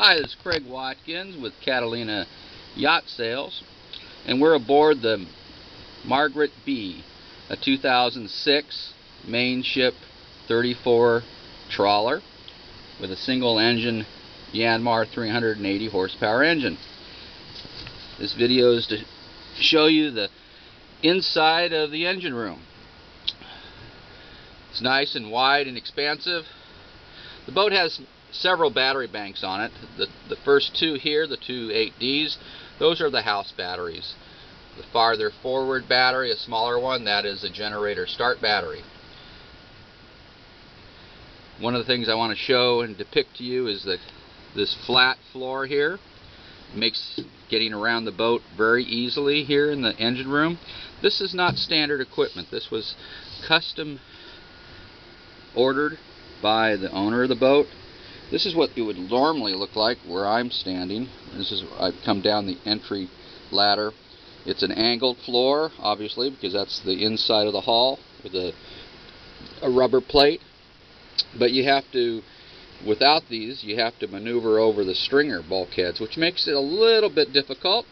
Hi, this is Craig Watkins with Catalina Yacht Sales, and we're aboard the MARGRIT B, a 2006 Mainship 34 trawler with a single engine Yanmar 380 horsepower engine. This video is to show you the inside of the engine room. It's nice and wide and expansive. The boat has several battery banks on it. The first two here, the two 8Ds, those are the house batteries. The farther forward battery, a smaller one, that is a generator start battery. One of the things I want to show and depict to you is that this flat floor here makes getting around the boat very easily here in the engine room. This is not standard equipment. This was custom ordered by the owner of the boat. This is what it would normally look like where I'm standing. I've come down the entry ladder. It's an angled floor, obviously, because that's the inside of the hull with a rubber plate. But you have to, without these, you have to maneuver over the stringer bulkheads, which makes it a little bit difficult.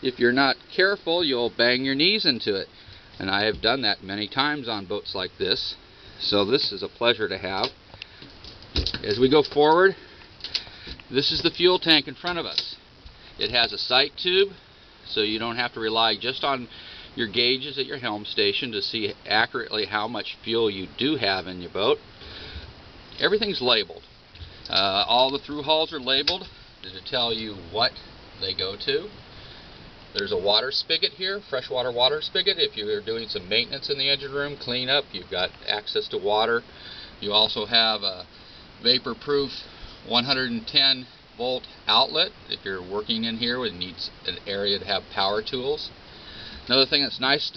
If you're not careful, you'll bang your knees into it. And I have done that many times on boats like this. So this is a pleasure to have. As we go forward, this is the fuel tank in front of us. It has a sight tube, so you don't have to rely just on your gauges at your helm station to see accurately how much fuel you do have in your boat. Everything's labeled. All the through hulls are labeled to tell you what they go to. There's a water spigot here, freshwater water spigot. If you're doing some maintenance in the engine room, cleanup, you've got access to water. You also have a vapor-proof 110 volt outlet if you're working in here and needs an area to have power tools. Another thing that's nice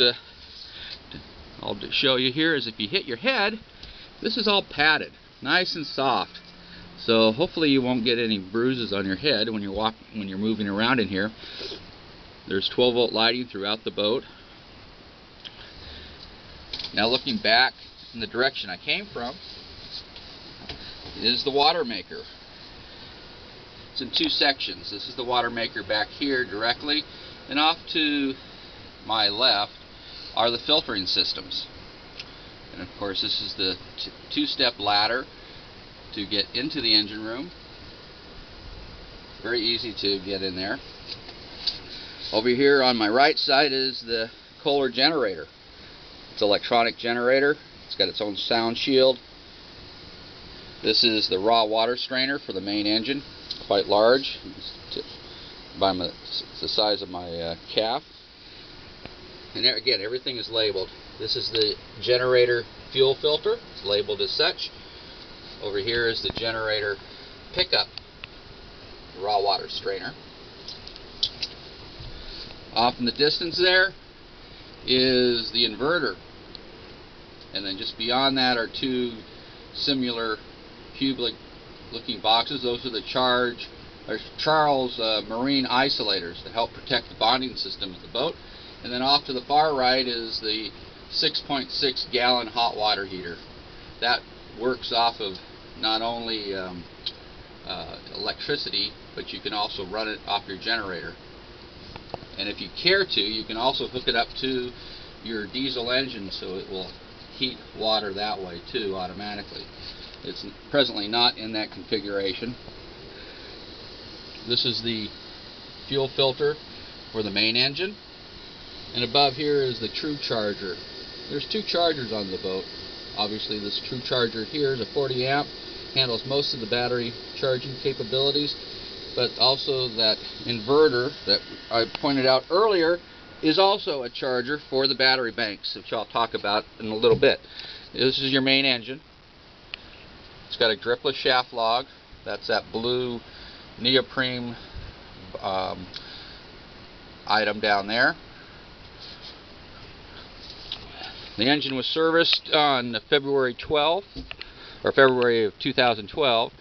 I'll show you here is if you hit your head, this is all padded, nice and soft. So hopefully you won't get any bruises on your head when you're moving around in here. There's 12 volt lighting throughout the boat. Now looking back in the direction I came from is the water maker. It's in two sections. This is the water maker back here directly, and off to my left are the filtering systems. And of course this is the two-step ladder to get into the engine room. Very easy to get in there. Over here on my right side is the Kohler generator. It's an electronic generator. It's got its own sound shield. This is the raw water strainer for the main engine, quite large. It's the size of my calf. And there, again, everything is labeled. This is the generator fuel filter. It's labeled as such. Over here is the generator pickup, raw water strainer. Off in the distance there is the inverter. And then just beyond that are two similar cubic looking boxes. Those are the Charles marine isolators that help protect the bonding system of the boat. And then off to the far right is the 6.6 gallon hot water heater. That works off of not only electricity, but you can also run it off your generator. And if you care to, you can also hook it up to your diesel engine so it will heat water that way too automatically. It's presently not in that configuration. This is the fuel filter for the main engine. And above here is the true charger. There's two chargers on the boat. Obviously this true charger here is a 40 amp, handles most of the battery charging capabilities, but also that inverter that I pointed out earlier is also a charger for the battery banks, which I'll talk about in a little bit. This is your main engine. It's got a dripless shaft log. That's that blue neoprene item down there. The engine was serviced on February 12th, or February of 2012,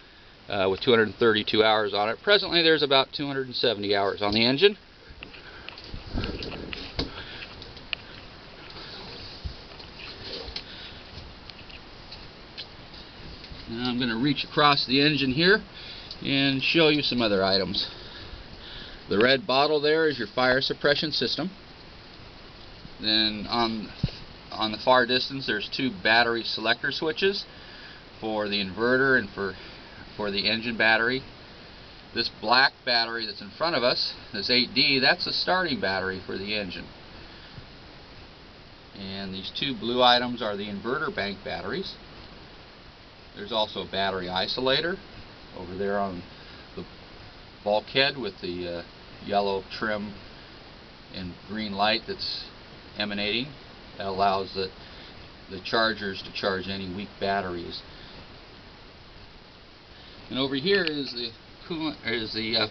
with 232 hours on it. Presently there's about 270 hours on the engine. Now I'm going to reach across the engine here and show you some other items. The red bottle there is your fire suppression system. Then on the far distance there's two battery selector switches for the inverter and for the engine battery. This black battery that's in front of us, this 8D, that's the starting battery for the engine. And these two blue items are the inverter bank batteries. There's also a battery isolator over there on the bulkhead with the yellow trim and green light that's emanating. That allows the chargers to charge any weak batteries. And over here is the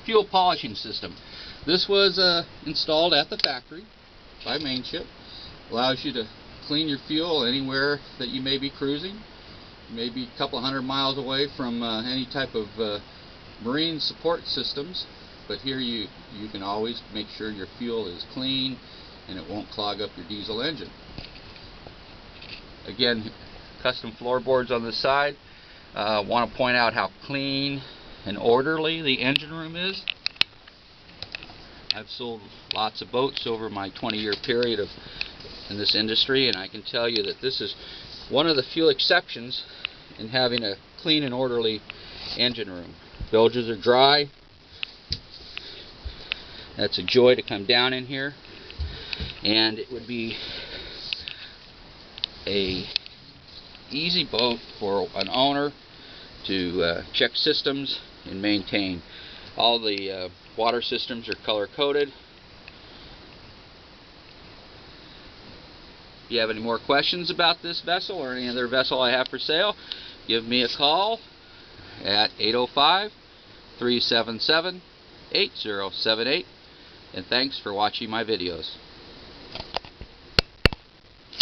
fuel polishing system. This was installed at the factory by Mainship. Allows you to clean your fuel anywhere that you may be cruising. You may be a couple hundred miles away from any type of marine support systems, but here you can always make sure your fuel is clean and it won't clog up your diesel engine. Again, custom floorboards on the side. Want to point out how clean and orderly the engine room is. I've sold lots of boats over my 20-year period in this industry, and I can tell you that this is one of the few exceptions in having a clean and orderly engine room. Bilges are dry. That's a joy to come down in here, and it would be a easy boat for an owner to check systems and maintain. All the water systems are color coded. If you have any more questions about this vessel or any other vessel I have for sale, give me a call at 805-377-8078, and thanks for watching my videos.